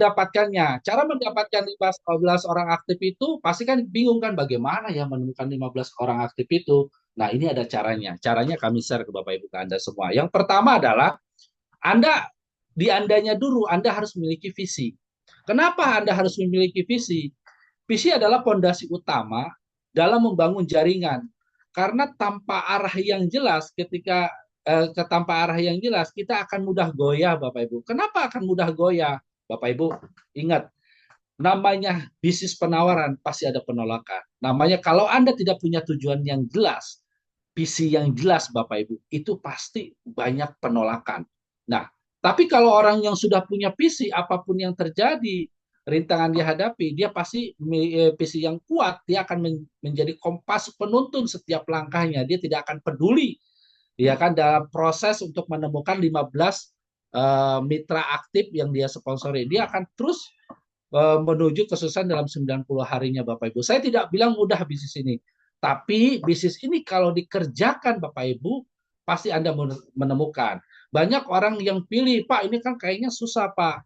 mendapatkannya. Cara mendapatkan 15 orang aktif itu pasti kan bingung kan bagaimana ya menemukan 15 orang aktif itu. Nah, ini ada caranya. Caranya kami share ke Bapak Ibu ke Anda semua. Yang pertama adalah Anda di Andanya dulu Anda harus memiliki visi. Kenapa Anda harus memiliki visi? Visi adalah fondasi utama dalam membangun jaringan. Karena tanpa arah yang jelas, tanpa arah yang jelas, kita akan mudah goyah, Bapak Ibu. Kenapa akan mudah goyah? Bapak Ibu, ingat, namanya bisnis penawaran pasti ada penolakan. Namanya kalau Anda tidak punya tujuan yang jelas, visi yang jelas, Bapak Ibu, itu pasti banyak penolakan. Nah, tapi kalau orang yang sudah punya visi, apapun yang terjadi, rintangan dia hadapi, dia pasti visi yang kuat, dia akan menjadi kompas penuntun setiap langkahnya, dia tidak akan peduli, ya kan, dalam proses untuk menemukan 15 mitra aktif yang dia sponsori. Dia akan terus menuju kesuksesan dalam 90 harinya, Bapak Ibu. Saya tidak bilang mudah bisnis ini, tapi bisnis ini kalau dikerjakan, Bapak Ibu, pasti Anda menemukan. Banyak orang yang pilih, Pak, ini kan kayaknya susah, Pak.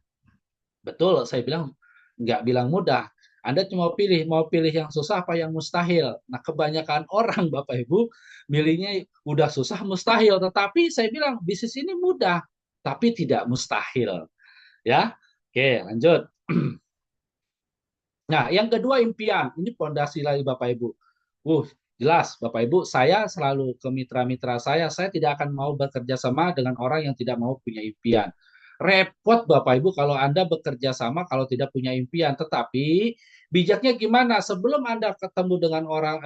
Betul, saya bilang nggak bilang mudah. Anda cuma mau pilih yang susah apa yang mustahil. Nah, kebanyakan orang, Bapak Ibu, milihnya udah susah mustahil. Tetapi saya bilang bisnis ini mudah, tapi tidak mustahil. Ya, oke, lanjut. Nah, yang kedua impian. Ini pondasi lagi Bapak Ibu. Jelas Bapak Ibu, saya selalu ke mitra-mitra saya tidak akan mau bekerja sama dengan orang yang tidak mau punya impian. Repot Bapak Ibu kalau Anda bekerja sama kalau tidak punya impian. Tetapi bijaknya gimana? Sebelum Anda ketemu dengan orang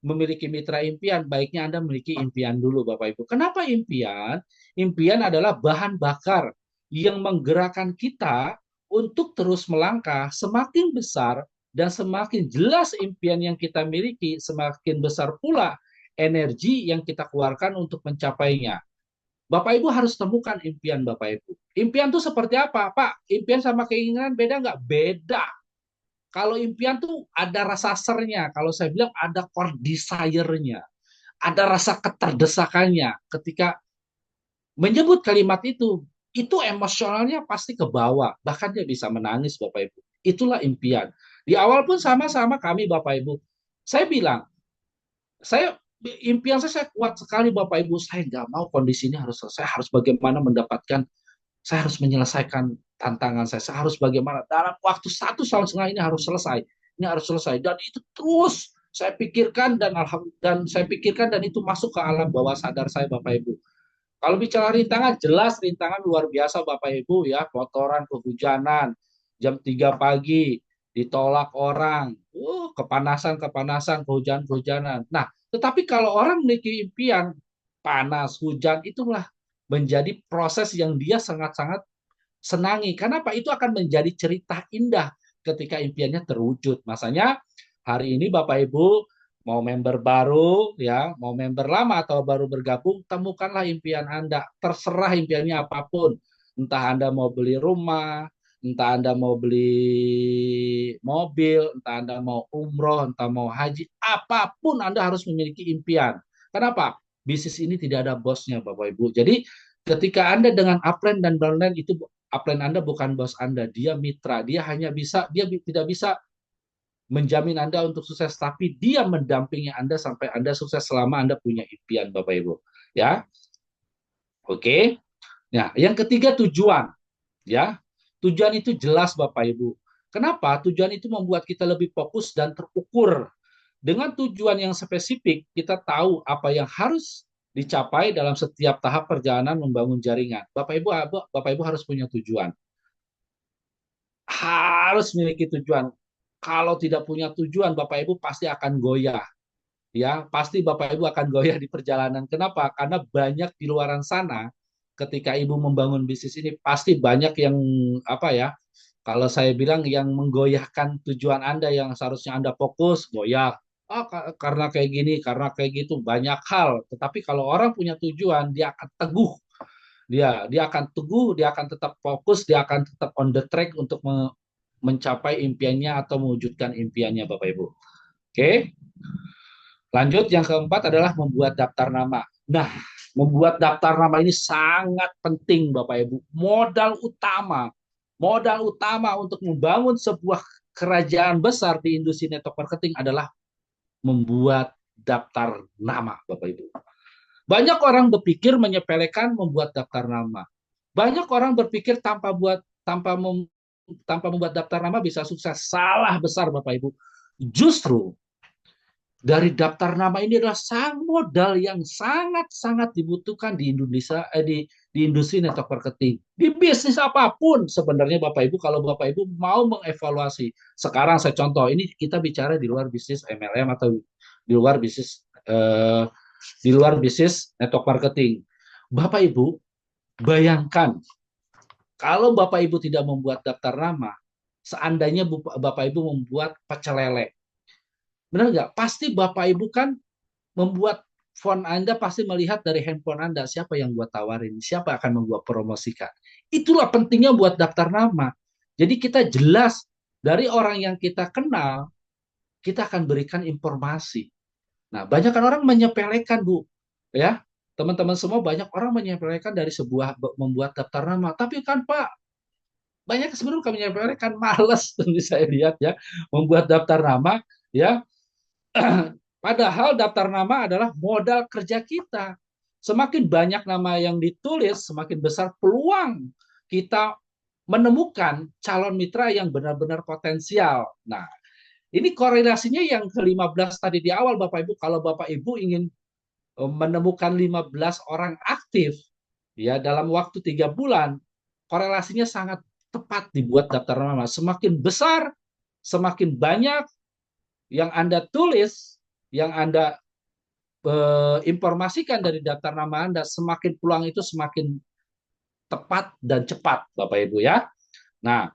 memiliki mitra impian, baiknya Anda memiliki impian dulu Bapak Ibu. Kenapa impian? Impian adalah bahan bakar yang menggerakkan kita untuk terus melangkah. Semakin besar dan semakin jelas impian yang kita miliki, semakin besar pula energi yang kita keluarkan untuk mencapainya. Bapak Ibu harus temukan impian Bapak Ibu. Impian itu seperti apa? Pak, impian sama keinginan beda nggak? Beda. Kalau impian tuh ada rasa sernya. Kalau saya bilang ada core desire-nya. Ada rasa keterdesakannya. Ketika menyebut kalimat itu emosionalnya pasti ke bawah. Bahkan dia bisa menangis Bapak Ibu. Itulah impian. Di awal pun sama-sama kami Bapak Ibu. Saya bilang, saya impian saya kuat sekali Bapak Ibu. Saya nggak mau kondisi ini harus selesai. Harus bagaimana mendapatkan, saya harus menyelesaikan tantangan saya harus bagaimana. Dalam waktu 1,5 tahun ini harus selesai. Ini harus selesai. Dan itu terus saya pikirkan dan saya pikirkan dan itu masuk ke alam bawah sadar saya Bapak Ibu. Kalau bicara rintangan, jelas rintangan luar biasa Bapak Ibu ya, kotoran, kehujanan, jam 3 pagi, ditolak orang, kepanasan, kehujanan. Nah, tetapi kalau orang memiliki impian, panas, hujan, itulah menjadi proses yang dia sangat-sangat senangi. Kenapa? Itu akan menjadi cerita indah ketika impiannya terwujud. Masanya hari ini Bapak Ibu mau member baru ya, mau member lama atau baru bergabung, temukanlah impian Anda. Terserah impiannya apapun. Entah Anda mau beli rumah, entah Anda mau beli mobil, entah Anda mau umroh, entah mau haji, apapun Anda harus memiliki impian. Kenapa? Bisnis ini tidak ada bosnya Bapak Ibu. Jadi ketika Anda dengan upline dan downline itu upline Anda bukan bos Anda, dia mitra. Dia tidak bisa menjamin Anda untuk sukses, tapi dia mendampingi Anda sampai Anda sukses selama Anda punya impian, Bapak Ibu. Ya, oke. Nah, yang ketiga tujuan. Ya, tujuan itu jelas, Bapak Ibu. Kenapa? Tujuan itu membuat kita lebih fokus dan terukur. Dengan tujuan yang spesifik, kita tahu apa yang harus dicapai dalam setiap tahap perjalanan membangun jaringan. Bapak Ibu harus punya tujuan. Harus memiliki tujuan. Kalau tidak punya tujuan, Bapak Ibu pasti akan goyah. Ya, pasti Bapak Ibu akan goyah di perjalanan. Kenapa? Karena banyak di luaran sana ketika Ibu membangun bisnis ini pasti banyak yang apa ya? Kalau saya bilang yang menggoyahkan tujuan Anda yang seharusnya Anda fokus, goyah. Oh, karena kayak gini, karena kayak gitu, banyak hal. Tetapi kalau orang punya tujuan, dia akan teguh. Dia akan teguh, dia akan tetap fokus, dia akan tetap on the track untuk mencapai impiannya atau mewujudkan impiannya, Bapak Ibu. Oke, lanjut yang keempat adalah membuat daftar nama. Nah, membuat daftar nama ini sangat penting, Bapak Ibu. Modal utama modal utama untuk membangun sebuah kerajaan besar di industri network marketing adalah membuat daftar nama, Bapak Ibu. Banyak orang berpikir menyepelekan membuat daftar nama. Banyak orang berpikir tanpa membuat daftar nama bisa sukses. Salah besar, Bapak Ibu. Justru dari daftar nama ini adalah modal yang sangat-sangat dibutuhkan di Indonesia, di industri network marketing. Di bisnis apapun sebenarnya Bapak Ibu, kalau Bapak Ibu mau mengevaluasi. Sekarang saya contoh, ini kita bicara di luar bisnis MLM atau di luar bisnis network marketing. Bapak Ibu, bayangkan kalau Bapak Ibu tidak membuat daftar nama, seandainya Bapak Ibu membuat pecel lele, benar nggak? Pasti Bapak Ibu kan membuat font Anda pasti melihat dari handphone Anda siapa yang buat tawarin, siapa akan membuat promosikan. Itulah pentingnya buat daftar nama. Jadi kita jelas dari orang yang kita kenal, kita akan berikan informasi. Nah, banyak kan orang menyepelekan, Bu. Ya, teman-teman semua banyak orang menyepelekan dari sebuah membuat daftar nama. Tapi kan Pak, banyak sebenarnya kami menyepelekan malas saya lihat ya membuat daftar nama ya. Padahal daftar nama adalah modal kerja kita. Semakin banyak nama yang ditulis, semakin besar peluang kita menemukan calon mitra yang benar-benar potensial. Nah, ini korelasinya yang ke-15 tadi di awal Bapak Ibu. Kalau Bapak Ibu ingin menemukan 15 orang aktif ya dalam waktu 3 bulan, korelasinya sangat tepat dibuat daftar nama. Semakin besar, semakin banyak yang Anda tulis, yang Anda informasikan dari daftar nama Anda, semakin peluang itu semakin tepat dan cepat, Bapak Ibu ya. Nah,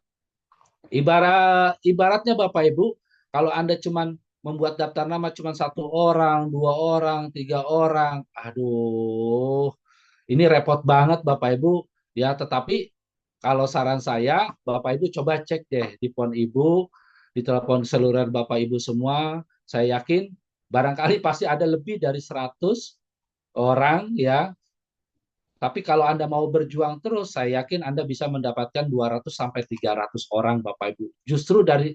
ibaratnya Bapak Ibu, kalau Anda cuma membuat daftar nama cuma 1 orang, 2 orang, 3 orang, aduh, ini repot banget Bapak Ibu ya. Tetapi kalau saran saya, Bapak Ibu coba cek deh di phone Ibu, di telepon seluler Bapak Ibu semua. Saya yakin barangkali pasti ada lebih dari 100 orang ya. Tapi kalau Anda mau berjuang terus, saya yakin Anda bisa mendapatkan 200 sampai 300 orang Bapak Ibu. Justru dari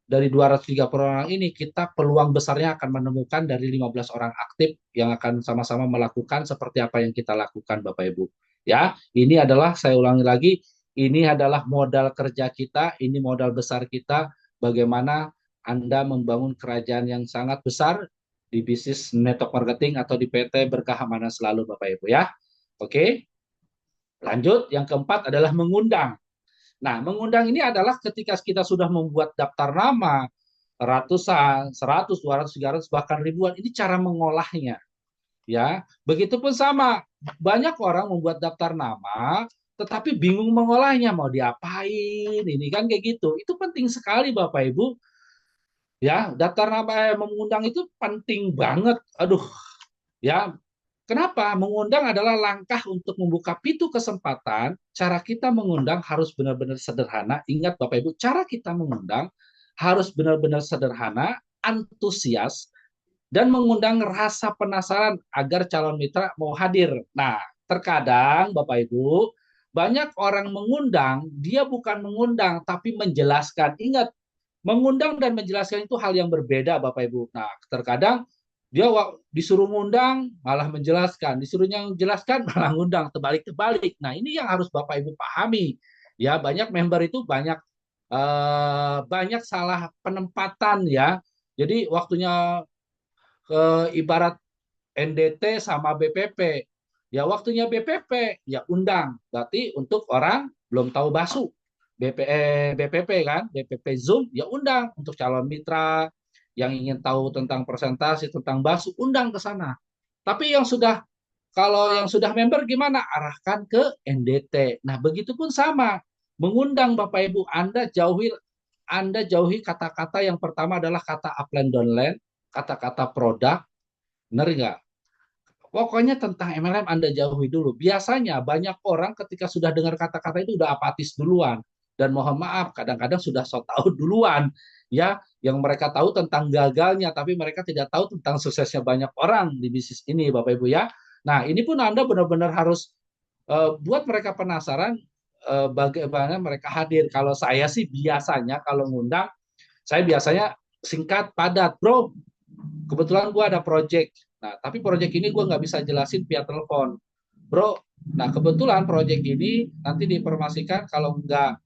230 orang ini kita peluang besarnya akan menemukan dari 15 orang aktif yang akan sama-sama melakukan seperti apa yang kita lakukan Bapak Ibu. Ya, ini adalah saya ulangi lagi, ini adalah modal kerja kita, ini modal besar kita bagaimana Anda membangun kerajaan yang sangat besar di bisnis network marketing atau di PT Berkah Mana Selalu Bapak Ibu ya. Oke, lanjut. Yang keempat adalah mengundang. Nah, mengundang ini adalah ketika kita sudah membuat daftar nama, ratusan, 100, 200, 300, bahkan ribuan, ini cara mengolahnya. Ya, begitupun sama. Banyak orang membuat daftar nama, tetapi bingung mengolahnya, mau diapain, ini kan kayak gitu. Itu penting sekali Bapak Ibu. Ya, daftar nama mengundang itu penting banget. Aduh, ya, kenapa? Mengundang adalah langkah untuk membuka pintu kesempatan. Cara kita mengundang harus benar-benar sederhana. Ingat Bapak Ibu, cara kita mengundang harus benar-benar sederhana, antusias, dan mengundang rasa penasaran agar calon mitra mau hadir. Nah, terkadang Bapak Ibu, banyak orang mengundang, dia bukan mengundang, tapi menjelaskan. Ingat, mengundang dan menjelaskan itu hal yang berbeda Bapak Ibu. Nah, terkadang dia disuruh ngundang malah menjelaskan, disuruh yang jelaskan malah ngundang, terbalik-terbalik. Nah, ini yang harus Bapak Ibu pahami. Ya, banyak member itu banyak salah penempatan ya. Jadi waktunya ibarat NDT sama BPP. Ya waktunya BPP, ya undang. Berarti untuk orang belum tahu BASU. BPP kan, BPP Zoom, ya undang untuk calon mitra yang ingin tahu tentang presentasi, tentang BASU, undang ke sana. Tapi kalau yang sudah member gimana? Arahkan ke NDT. Nah, begitupun sama. Mengundang Bapak Ibu, Anda jauhi kata-kata yang pertama adalah kata upline downline, kata-kata produk, benar nggak? Pokoknya tentang MLM Anda jauhi dulu. Biasanya banyak orang ketika sudah dengar kata-kata itu udah apatis duluan. Dan mohon maaf, kadang-kadang sudah so tahu duluan. Ya, yang mereka tahu tentang gagalnya, tapi mereka tidak tahu tentang suksesnya banyak orang di bisnis ini, Bapak Ibu ya. Nah, ini pun Anda benar-benar harus buat mereka penasaran, bagaimana mereka hadir. Kalau saya sih biasanya kalau ngundang, saya biasanya singkat, padat, bro. Kebetulan gue ada project. Nah, tapi project ini gue nggak bisa jelasin via telepon, bro. Nah, kebetulan project ini nanti diinformasikan kalau nggak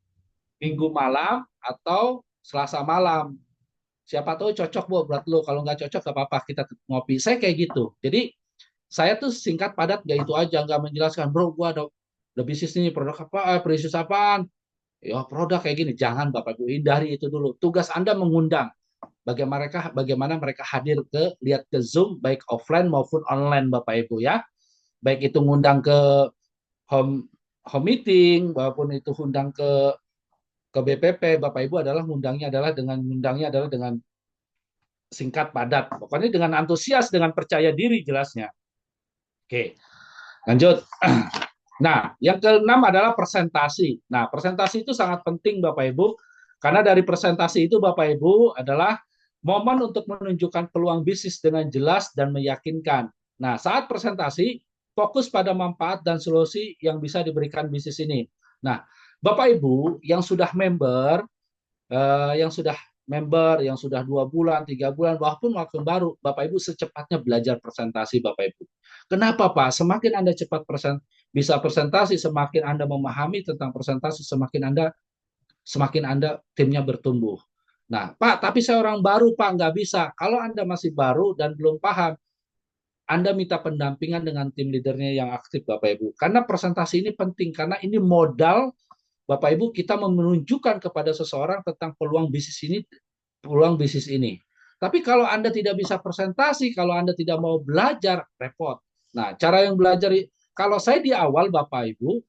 Minggu malam atau Selasa malam. Siapa tahu cocok buat lo. Kalau nggak cocok nggak apa-apa, kita ngopi. Saya kayak gitu. Jadi saya tuh singkat padat, nggak itu aja, nggak menjelaskan, bro, gua ada bisnis ini, produk apa, bisnis apaan, ya produk kayak gini. Jangan Bapak Ibu, hindari itu dulu. Tugas Anda mengundang. Bagaimana mereka hadir lihat ke Zoom, baik offline maupun online Bapak Ibu ya. Baik itu ngundang ke home home meeting, maupun itu undang ke BPP, Bapak Ibu adalah ngundangnya adalah dengan singkat padat. Pokoknya dengan antusias, dengan percaya diri jelasnya. Oke, lanjut. Nah, yang keenam adalah presentasi. Nah, presentasi itu sangat penting Bapak Ibu, karena dari presentasi itu Bapak Ibu adalah momen untuk menunjukkan peluang bisnis dengan jelas dan meyakinkan. Nah, saat presentasi, fokus pada manfaat dan solusi yang bisa diberikan bisnis ini. Nah, Bapak Ibu yang sudah 2 bulan, 3 bulan, walaupun waktu baru, Bapak Ibu secepatnya belajar presentasi, Bapak Ibu. Kenapa, Pak? Semakin Anda cepat bisa presentasi, semakin Anda memahami tentang presentasi, semakin Anda timnya bertumbuh. Nah, Pak, tapi saya orang baru, Pak, nggak bisa. Kalau Anda masih baru dan belum paham, Anda minta pendampingan dengan tim leadernya yang aktif, Bapak Ibu. Karena presentasi ini penting, karena ini modal Bapak Ibu kita menunjukkan kepada seseorang tentang peluang bisnis ini. Tapi kalau Anda tidak bisa presentasi, kalau Anda tidak mau belajar, repot. Nah, cara yang belajar, kalau saya di awal Bapak Ibu,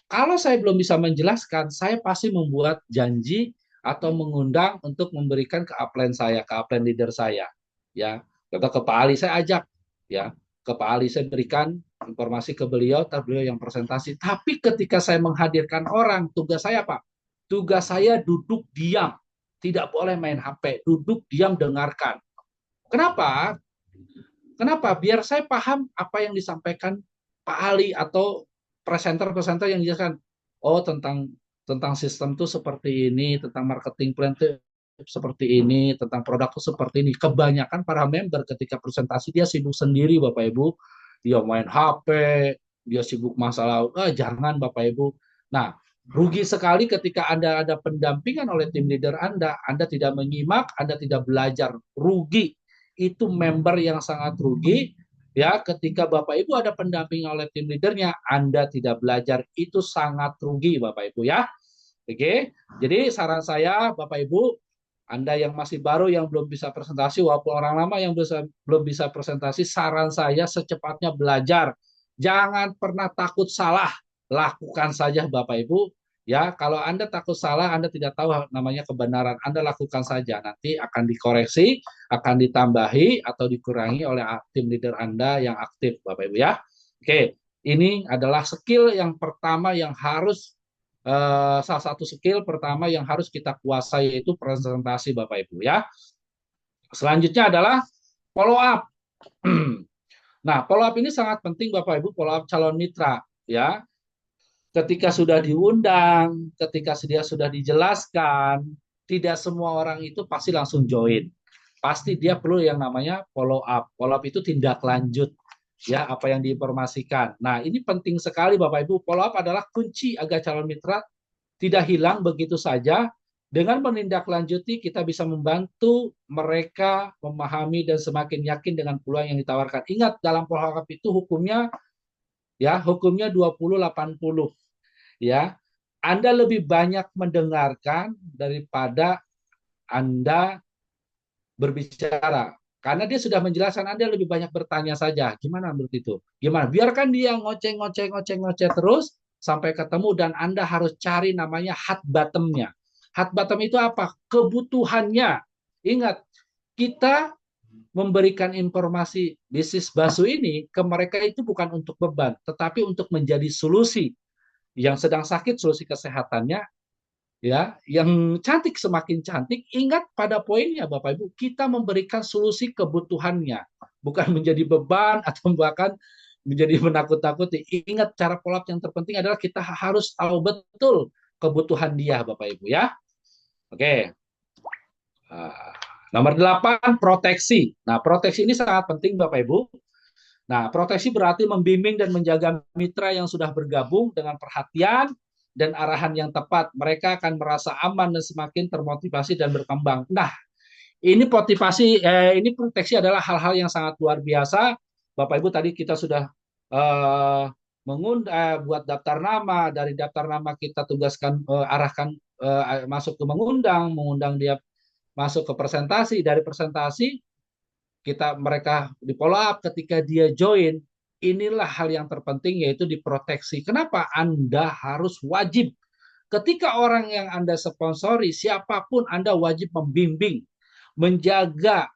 kalau saya belum bisa menjelaskan, saya pasti membuat janji atau mengundang untuk memberikan ke upline saya, ke upline leader saya. Ya, ke Pak Ali saya ajak, ya, ke Pak Ali saya berikan informasi ke beliau, beliau yang presentasi. Tapi ketika saya menghadirkan orang, tugas saya Pak, tugas saya duduk diam, tidak boleh main HP, duduk diam dengarkan. Kenapa? Kenapa? Biar saya paham apa yang disampaikan Pak Ali atau presenter-presenter yang dijelaskan. Oh, tentang sistem tuh seperti ini, tentang marketing plan tuh seperti ini, tentang produk tuh seperti ini. Kebanyakan para member ketika presentasi dia sibuk sendiri, Bapak Ibu. Dia main HP, dia sibuk masalah. Jangan Bapak Ibu. Nah, rugi sekali ketika Anda ada pendampingan oleh tim leader Anda tidak menyimak, Anda tidak belajar. Rugi, itu member yang sangat rugi ya. Ketika Bapak Ibu ada pendamping oleh tim leadernya, Anda tidak belajar, itu sangat rugi Bapak Ibu ya. Oke, jadi saran saya Bapak Ibu, Anda yang masih baru yang belum bisa presentasi, walaupun orang lama yang belum bisa presentasi, saran saya secepatnya belajar. Jangan pernah takut salah, lakukan saja Bapak Ibu. Ya, kalau Anda takut salah, Anda tidak tahu namanya kebenaran, Anda lakukan saja. Nanti akan dikoreksi, akan ditambahi atau dikurangi oleh tim leader Anda yang aktif, Bapak Ibu ya. Oke, ini adalah skill yang pertama yang harus salah satu skill pertama yang harus kita kuasai, yaitu presentasi Bapak Ibu ya. Selanjutnya adalah follow up. Nah, follow up ini sangat penting Bapak Ibu, follow up calon mitra ya. Ketika sudah diundang, ketika dia sudah dijelaskan, tidak semua orang itu pasti langsung join. Pasti dia perlu yang namanya follow up. Follow up itu tindak lanjut ya, apa yang diinformasikan. Nah, ini penting sekali Bapak Ibu. Follow up adalah kunci agar calon mitra tidak hilang begitu saja. Dengan menindaklanjuti, kita bisa membantu mereka memahami dan semakin yakin dengan peluang yang ditawarkan. Ingat, dalam follow up itu hukumnya 20-80 ya. Anda lebih banyak mendengarkan daripada Anda berbicara. Karena dia sudah menjelaskan, Anda lebih banyak bertanya saja. Gimana menurut itu? Gimana? Biarkan dia ngoceh terus sampai ketemu, dan Anda harus cari namanya hot bottom-nya. Hot bottom itu apa? Kebutuhannya. Ingat, kita memberikan informasi bisnis bakso ini ke mereka itu bukan untuk beban, tetapi untuk menjadi solusi. Yang sedang sakit, solusi kesehatannya, ya, yang cantik semakin cantik. Ingat pada poinnya Bapak Ibu, kita memberikan solusi kebutuhannya, bukan menjadi beban atau bahkan menjadi menakut-nakuti. Ingat, cara follow up yang terpenting adalah kita harus tahu betul kebutuhan dia, Bapak Ibu ya. Oke. Nah, nomor 8, proteksi. Nah, proteksi ini sangat penting Bapak Ibu. Nah, proteksi berarti membimbing dan menjaga mitra yang sudah bergabung dengan perhatian dan arahan yang tepat. Mereka akan merasa aman dan semakin termotivasi dan berkembang. Nah, ini ini proteksi adalah hal-hal yang sangat luar biasa. Bapak Ibu, tadi kita sudah eh, buat daftar nama. Dari daftar nama kita tugaskan, arahkan, masuk ke mengundang dia masuk ke presentasi. Dari presentasi mereka di follow up ketika dia join. Inilah hal yang terpenting, yaitu diproteksi. Kenapa Anda harus wajib, ketika orang yang Anda sponsori, siapapun Anda wajib membimbing, menjaga,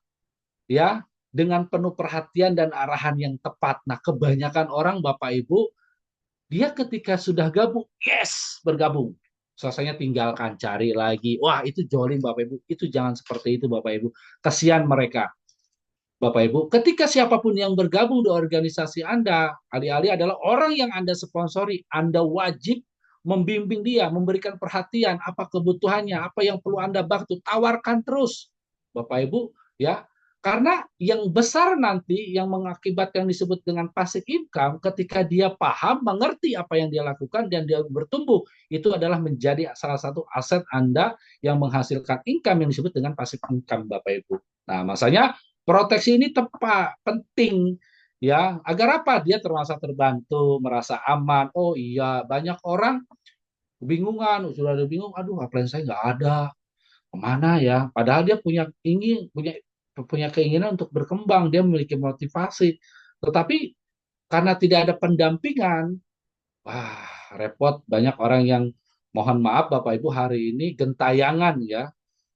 ya, dengan penuh perhatian dan arahan yang tepat. Nah, kebanyakan orang Bapak Ibu, dia ketika sudah gabung, yes, bergabung. Selesainya tinggalkan, cari lagi. Wah, itu jolim Bapak Ibu. Itu jangan seperti itu Bapak Ibu. Kasihan mereka. Bapak Ibu, ketika siapapun yang bergabung di organisasi Anda, alih-alih adalah orang yang Anda sponsori, Anda wajib membimbing dia, memberikan perhatian, apa kebutuhannya, apa yang perlu Anda bantu, tawarkan terus, Bapak Ibu, ya. Karena yang besar nanti yang mengakibatkan disebut dengan passive income, ketika dia paham, mengerti apa yang dia lakukan dan dia bertumbuh, itu adalah menjadi salah satu aset Anda yang menghasilkan income yang disebut dengan passive income, Bapak Ibu. Nah, masanya proteksi ini tepat, penting, ya. Agar apa? Dia terasa terbantu, merasa aman. Oh iya, banyak orang kebingungan, sudah ada bingung, aduh, upline saya nggak ada, kemana ya? Padahal dia punya keinginan untuk berkembang, dia memiliki motivasi. Tetapi karena tidak ada pendampingan, wah, repot. Banyak orang yang, mohon maaf Bapak Ibu, hari ini gentayangan, ya,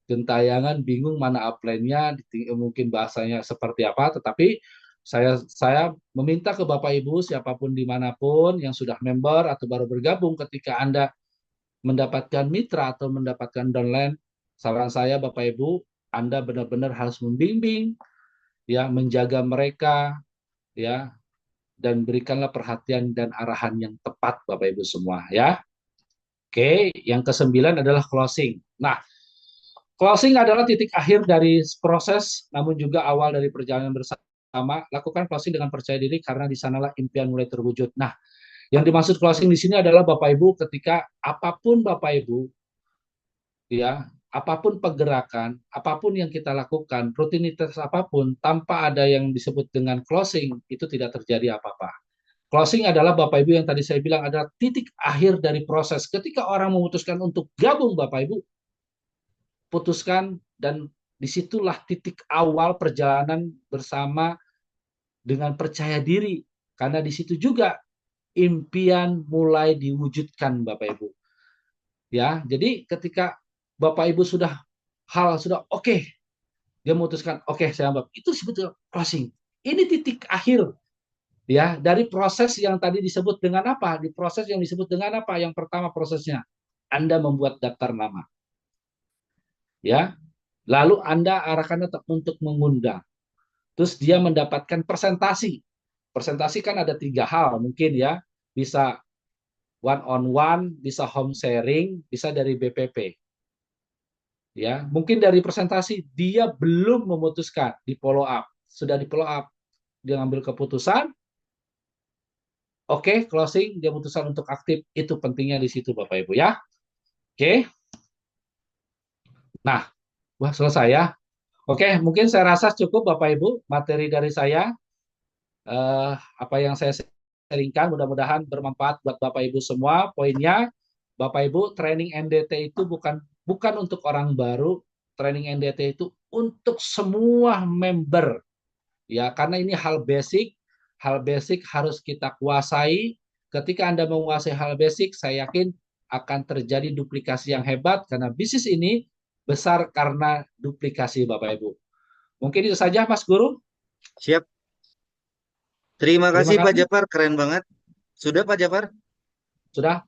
gentayangan, bingung mana upline-nya, mungkin bahasanya seperti apa. Tetapi saya meminta ke Bapak Ibu, siapapun dimanapun yang sudah member atau baru bergabung, ketika Anda mendapatkan mitra atau mendapatkan downline, saran saya Bapak Ibu, Anda benar-benar harus membimbing, ya, menjaga mereka, ya, dan berikanlah perhatian dan arahan yang tepat Bapak Ibu semua, ya. Oke, yang kesembilan adalah closing. Nah, closing adalah titik akhir dari proses, namun juga awal dari perjalanan bersama. Lakukan closing dengan percaya diri, karena di sanalah impian mulai terwujud. Nah, yang dimaksud closing di sini adalah Bapak Ibu, ketika apapun Bapak Ibu, ya, apapun pergerakan, apapun yang kita lakukan, rutinitas apapun, tanpa ada yang disebut dengan closing, itu tidak terjadi apa-apa. Closing adalah Bapak Ibu yang tadi saya bilang adalah titik akhir dari proses. Ketika orang memutuskan untuk gabung Bapak Ibu, putuskan, dan disitulah titik awal perjalanan bersama dengan percaya diri, karena di situ juga impian mulai diwujudkan Bapak Ibu, ya. Jadi ketika Bapak Ibu sudah oke, okay, dia memutuskan oke, okay, saya anggap itu sebetulnya closing. Ini titik akhir, ya, dari proses yang tadi disebut dengan apa, di proses yang disebut dengan apa. Yang pertama prosesnya Anda membuat daftar nama, ya, lalu Anda arahkan untuk mengundang. Terus dia mendapatkan presentasi. Presentasi kan ada 3 hal mungkin, ya. Bisa one on one, bisa home sharing, bisa dari BPP. Ya, mungkin dari presentasi dia belum memutuskan, di follow up. Sudah di follow up, dia ngambil keputusan, oke, closing, dia memutuskan untuk aktif. Itu pentingnya di situ Bapak Ibu, ya. Oke. Nah, wah, selesai ya. Oke, mungkin saya rasa cukup Bapak Ibu materi dari saya. Apa yang saya sharingkan mudah-mudahan bermanfaat buat Bapak Ibu semua. Poinnya, Bapak Ibu, training NDT itu bukan bukan untuk orang baru. Training NDT itu untuk semua member, ya, karena ini hal basic harus kita kuasai. Ketika Anda menguasai hal basic, saya yakin akan terjadi duplikasi yang hebat, karena bisnis ini besar karena duplikasi Bapak Ibu. Mungkin itu saja Mas Guru. Siap. Terima Terima kasih Pak kasih. Jafar, keren banget. Sudah Pak Jafar? Sudah.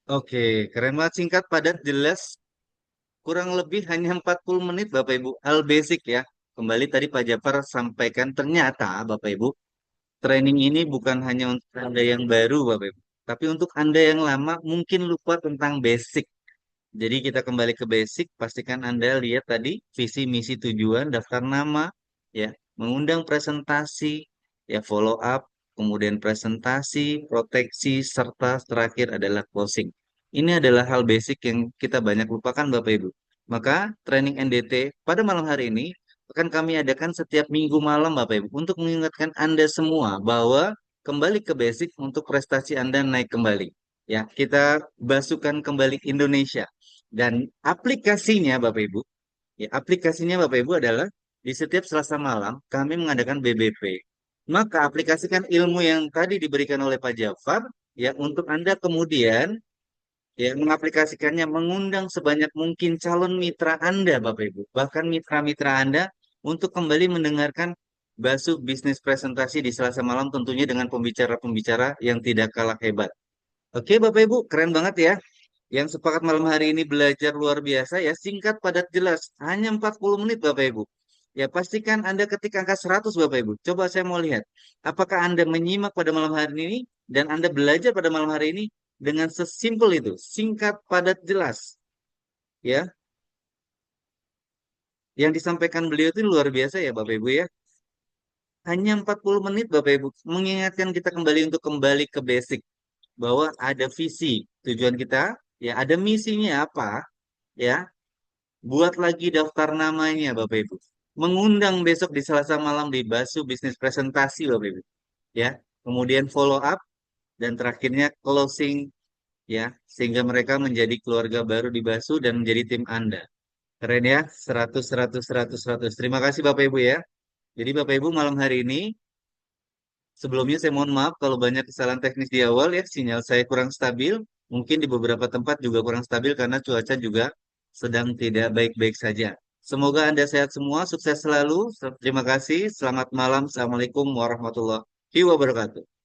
Oke, keren banget, singkat, padat, jelas. Kurang lebih hanya 40 menit Bapak Ibu. Hal basic ya. Kembali tadi Pak Jafar sampaikan, ternyata Bapak Ibu, training ini bukan hanya untuk Anda yang baru, Bapak Ibu, tapi untuk Anda yang lama mungkin lupa tentang basic. Jadi kita kembali ke basic, pastikan Anda lihat tadi visi, misi, tujuan, daftar nama, ya, mengundang presentasi, ya, follow up, kemudian presentasi, proteksi, serta terakhir adalah closing. Ini adalah hal basic yang kita banyak lupakan Bapak Ibu. Maka training NDT pada malam hari ini akan kami adakan setiap minggu malam Bapak Ibu untuk mengingatkan Anda semua bahwa kembali ke basic untuk prestasi Anda naik kembali. Ya, kita basuhkan kembali Indonesia. Dan aplikasinya Bapak Ibu, ya aplikasinya Bapak Ibu adalah di setiap Selasa malam kami mengadakan BBP. Maka aplikasikan ilmu yang tadi diberikan oleh Pak Jafar ya untuk Anda kemudian ya mengaplikasikannya mengundang sebanyak mungkin calon mitra Anda Bapak Ibu, bahkan mitra-mitra Anda untuk kembali mendengarkan Basuh bisnis presentasi di Selasa malam tentunya dengan pembicara-pembicara yang tidak kalah hebat. Oke Bapak Ibu, keren banget ya. Yang sepakat malam hari ini belajar luar biasa ya, singkat, padat, jelas. Hanya 40 menit Bapak Ibu. Ya pastikan Anda ketik angka 100 Bapak Ibu. Coba saya mau lihat. Apakah Anda menyimak pada malam hari ini dan Anda belajar pada malam hari ini dengan sesimpel itu. Singkat, padat, jelas. Ya, yang disampaikan beliau itu luar biasa ya Bapak Ibu ya. Hanya 40 menit Bapak Ibu. Mengingatkan kita kembali untuk kembali ke basic. Bahwa ada visi, tujuan kita. Ya, ada misinya apa. Ya, buat lagi daftar namanya, Bapak Ibu. Mengundang besok di Selasa malam di Basu Bisnis Presentasi, Bapak Ibu. Ya, kemudian follow up dan terakhirnya closing, ya, sehingga mereka menjadi keluarga baru di Basu dan menjadi tim Anda. Keren ya, 100, 100, 100, 100. Terima kasih Bapak Ibu ya. Jadi Bapak Ibu malam hari ini, sebelumnya saya mohon maaf kalau banyak kesalahan teknis di awal ya, sinyal saya kurang stabil. Mungkin di beberapa tempat juga kurang stabil karena cuaca juga sedang tidak baik-baik saja. Semoga Anda sehat semua, sukses selalu. Terima kasih. Selamat malam. Assalamualaikum warahmatullahi wabarakatuh.